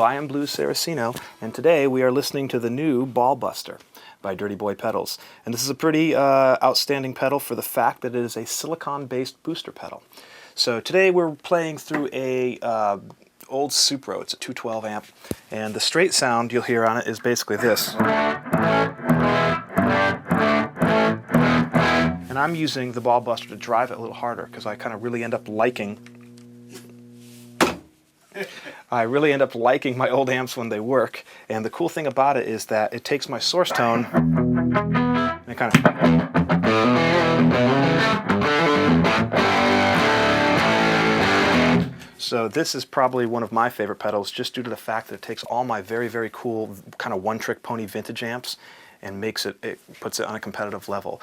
Buy 'em Blue Saraceno, and today we are listening to the new Ball Buster by Dirty Boy Pedals. And this is a pretty outstanding pedal for the fact that it is a silicon-based booster pedal. So today we're playing through a old Supro. It's a 212 amp, and the straight sound you'll hear on it is basically this. And I'm using the Ball Buster to drive it a little harder because I kind of really end up liking my old amps when they work. And the cool thing about it is that it takes my source tone and it kind of... So this is probably one of my favorite pedals just due to the fact that it takes all my very, very cool kind of one-trick pony vintage amps and puts it on a competitive level.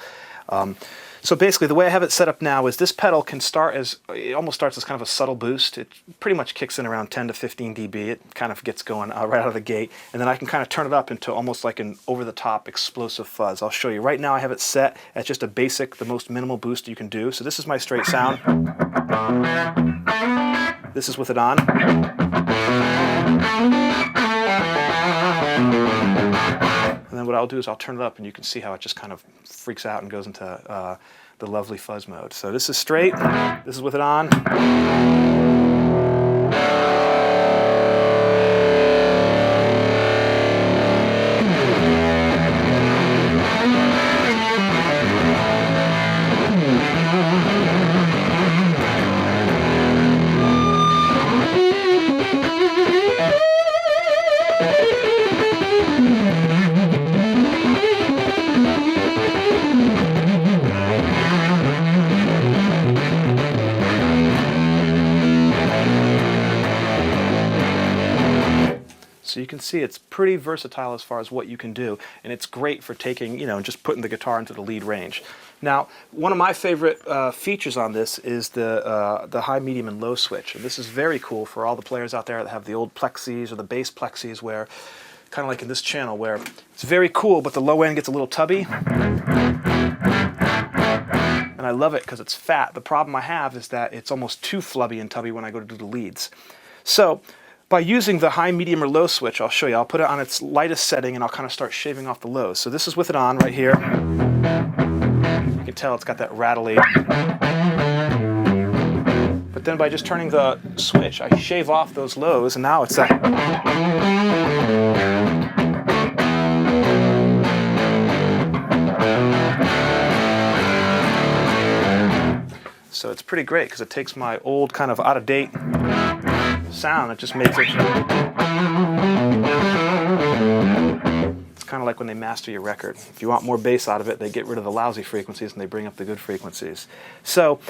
So basically the way I have it set up now is this pedal can it almost starts as kind of a subtle boost. It pretty much kicks in around 10 to 15 dB. It kind of gets going right out of the gate, and then I can kind of turn it up into almost like an over-the-top explosive fuzz. I'll show you. Right now I have it set at just a basic, the most minimal boost you can do. So this is my straight sound. This is with it on. And then what I'll do is I'll turn it up, and you can see how it just kind of freaks out and goes into the lovely fuzz mode. So this is straight, this is with it on. So you can see it's pretty versatile as far as what you can do, and it's great for taking, just putting the guitar into the lead range. Now, one of my favorite features on this is the high, medium, and low switch. And this is very cool for all the players out there that have the old plexis or the bass plexis, where, kind of like in this channel, where it's very cool, but the low end gets a little tubby. And I love it because it's fat. The problem I have is that it's almost too flubby and tubby when I go to do the leads. So by using the high, medium, or low switch, I'll show you. I'll put it on its lightest setting, and I'll kind of start shaving off the lows. So this is with it on right here. You can tell it's got that rattly. But then by just turning the switch, I shave off those lows, and now it's that. So it's pretty great because it takes my old kind of out-of-date sound, it just makes it... It's kind of like when they master your record. If you want more bass out of it, they get rid of the lousy frequencies and they bring up the good frequencies. So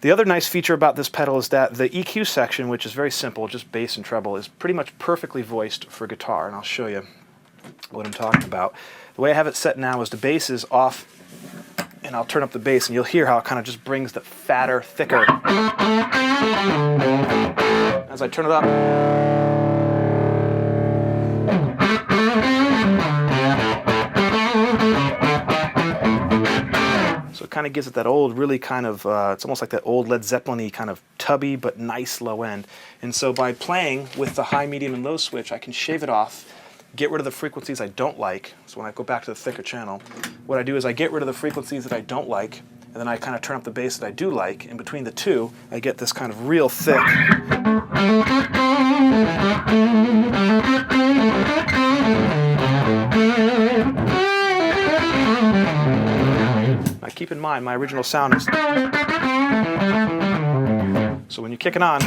the other nice feature about this pedal is that the EQ section, which is very simple, just bass and treble, is pretty much perfectly voiced for guitar, and I'll show you what I'm talking about. The way I have it set now is the bass is off, and I'll turn up the bass, and you'll hear how it kind of just brings the fatter, thicker. As I turn it up, so it kind of gives it that old, really kind of, it's almost like that old Led Zeppelin-y kind of tubby but nice low end. And so by playing with the high, medium, and low switch, I can shave it off, get rid of the frequencies I don't like. So when I go back to the thicker channel, what I do is I get rid of the frequencies that I don't like, and then I kind of turn up the bass that I do like. In between the two, I get this kind of real thick. Now keep in mind, my original sound is... So when you kick it on...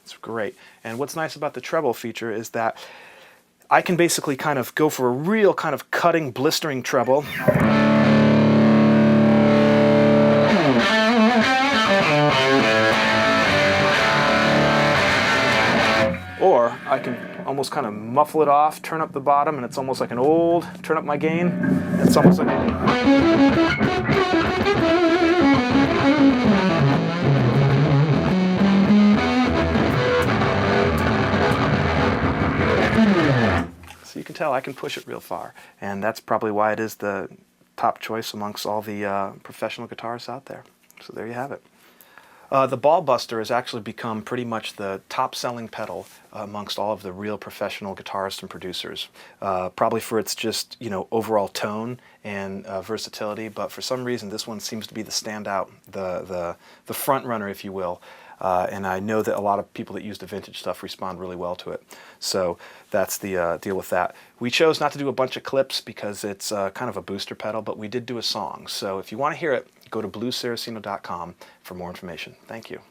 It's great. And what's nice about the treble feature is that I can basically kind of go for a real kind of cutting, blistering treble. Or I can almost kind of muffle it off, turn up the bottom, and it's almost like an old, turn up my gain, it's almost like... So you can tell I can push it real far, and that's probably why it is the top choice amongst all the professional guitarists out there. So there you have it. The Ball Buster has actually become pretty much the top-selling pedal amongst all of the real professional guitarists and producers. Probably for its just overall tone and versatility, but for some reason this one seems to be the standout, the front runner, if you will. And I know that a lot of people that use the vintage stuff respond really well to it. So that's the deal with that. We chose not to do a bunch of clips because it's kind of a booster pedal, but we did do a song. So if you want to hear it, go to bluesaraceno.com for more information. Thank you.